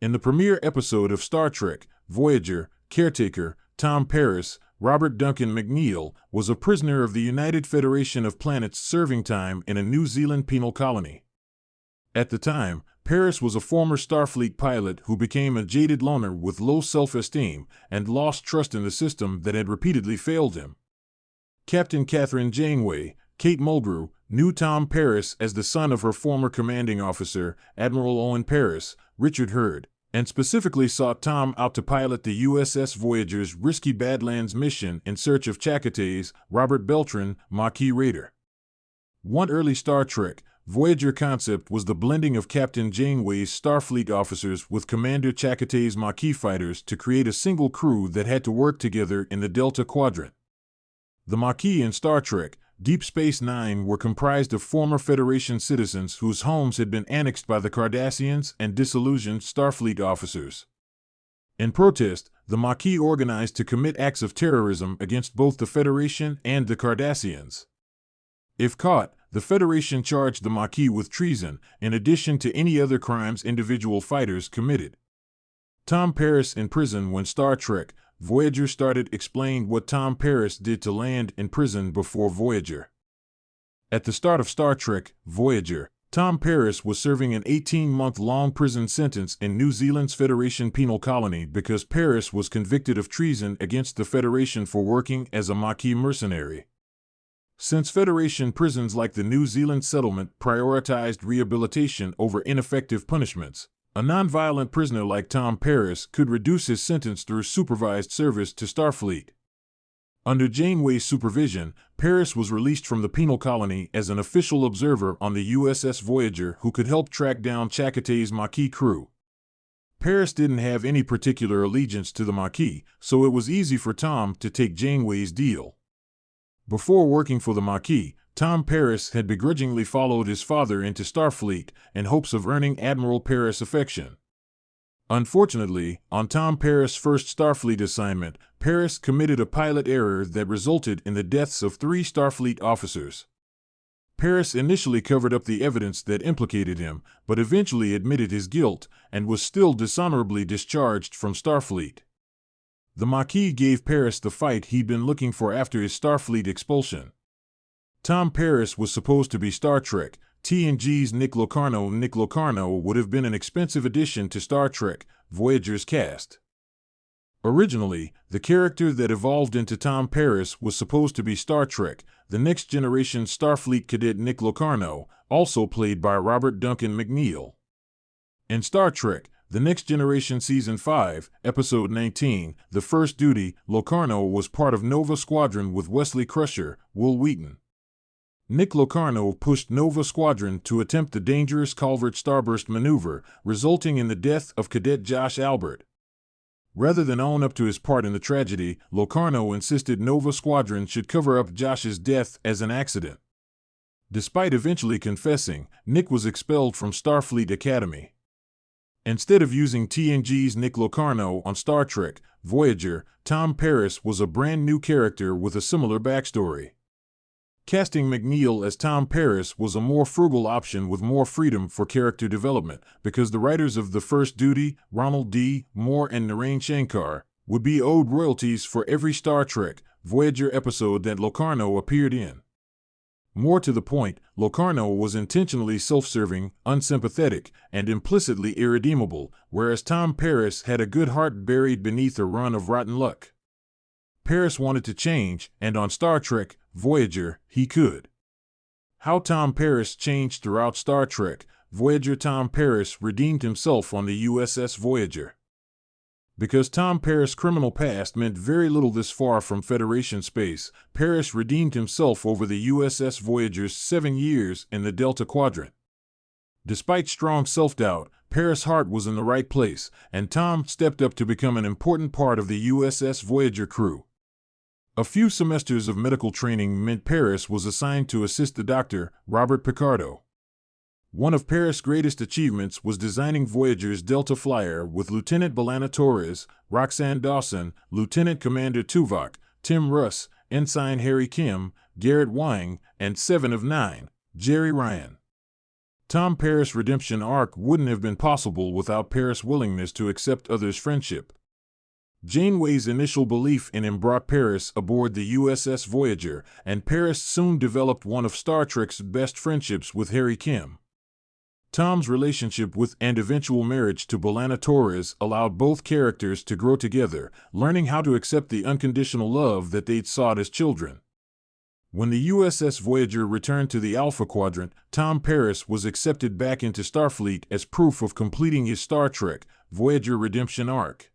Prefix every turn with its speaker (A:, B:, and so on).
A: In the premiere episode of Star Trek, Voyager, caretaker Tom Paris, Robert Duncan McNeill, was a prisoner of the United Federation of Planets serving time in a New Zealand penal colony. At the time, Paris was a former Starfleet pilot who became a jaded loner with low self-esteem and lost trust in the system that had repeatedly failed him. Captain Catherine Janeway, Kate Mulgrew, knew Tom Paris as the son of her former commanding officer, Admiral Owen Paris, Richard Hurd, and specifically sought Tom out to pilot the USS Voyager's risky Badlands mission in search of Chakotay's Robert Beltran, Maquis raider. One early Star Trek, Voyager concept was the blending of Captain Janeway's Starfleet officers with Commander Chakotay's Maquis fighters to create a single crew that had to work together in the Delta Quadrant. The Maquis in Star Trek, Deep Space Nine were comprised of former Federation citizens whose homes had been annexed by the Cardassians and disillusioned Starfleet officers. In protest, the Maquis organized to commit acts of terrorism against both the Federation and the Cardassians. If caught, the Federation charged the Maquis with treason, in addition to any other crimes individual fighters committed. Tom Paris in prison. When Star Trek, Voyager started, explained what Tom Paris did to land in prison before Voyager. At the start of Star Trek, Voyager, Tom Paris was serving an 18-month-long prison sentence in New Zealand's Federation penal colony because Paris was convicted of treason against the Federation for working as a Maquis mercenary. Since Federation prisons like the New Zealand settlement prioritized rehabilitation over ineffective punishments, a non-violent prisoner like Tom Paris could reduce his sentence through supervised service to Starfleet. Under Janeway's supervision, Paris was released from the penal colony as an official observer on the USS Voyager who could help track down Chakotay's Maquis crew. Paris didn't have any particular allegiance to the Maquis, so it was easy for Tom to take Janeway's deal. Before working for the Maquis, Tom Paris had begrudgingly followed his father into Starfleet in hopes of earning Admiral Paris' affection. Unfortunately, on Tom Paris' first Starfleet assignment, Paris committed a pilot error that resulted in the deaths of 3 Starfleet officers. Paris initially covered up the evidence that implicated him, but eventually admitted his guilt and was still dishonorably discharged from Starfleet. The Maquis gave Paris the fight he'd been looking for after his Starfleet expulsion. Tom Paris was supposed to be Star Trek, TNG's Nick Locarno. Nick Locarno would have been an expensive addition to Star Trek, Voyager's cast. Originally, the character that evolved into Tom Paris was supposed to be Star Trek, The Next Generation Starfleet cadet Nick Locarno, also played by Robert Duncan McNeill. In Star Trek, The Next Generation Season 5, Episode 19, The First Duty, Locarno was part of Nova Squadron with Wesley Crusher, Wil Wheaton. Nick Locarno pushed Nova Squadron to attempt the dangerous Culvert Starburst maneuver, resulting in the death of Cadet Josh Albert. Rather than own up to his part in the tragedy, Locarno insisted Nova Squadron should cover up Josh's death as an accident. Despite eventually confessing, Nick was expelled from Starfleet Academy. Instead of using TNG's Nick Locarno on Star Trek, Voyager, Tom Paris was a brand new character with a similar backstory. Casting McNeill as Tom Paris was a more frugal option with more freedom for character development, because the writers of The First Duty, Ronald D. Moore and Narain Shankar, would be owed royalties for every Star Trek, Voyager episode that Locarno appeared in. More to the point, Locarno was intentionally self-serving, unsympathetic, and implicitly irredeemable, whereas Tom Paris had a good heart buried beneath a run of rotten luck. Paris wanted to change, and on Star Trek, Voyager, he could. How Tom Paris changed throughout Star Trek, Voyager. Tom Paris redeemed himself on the USS Voyager. Because Tom Paris' criminal past meant very little this far from Federation space, Paris redeemed himself over the USS Voyager's 7 years in the Delta Quadrant. Despite strong self-doubt, Paris' heart was in the right place, and Tom stepped up to become an important part of the USS Voyager crew. A few semesters of medical training meant Paris was assigned to assist the doctor, Robert Picardo. One of Paris' greatest achievements was designing Voyager's Delta Flyer with Lieutenant B'Elanna Torres, Roxanne Dawson, Lieutenant Commander Tuvok, Tim Russ, Ensign Harry Kim, Garrett Wang, and 7 of 9, Jerry Ryan. Tom Paris' redemption arc wouldn't have been possible without Paris' willingness to accept others' friendship. Janeway's initial belief in him brought Paris aboard the USS Voyager, and Paris soon developed one of Star Trek's best friendships with Harry Kim. Tom's relationship with and eventual marriage to B'Elanna Torres allowed both characters to grow together, learning how to accept the unconditional love that they'd sought as children. When the USS Voyager returned to the Alpha Quadrant, Tom Paris was accepted back into Starfleet as proof of completing his Star Trek Voyager redemption arc.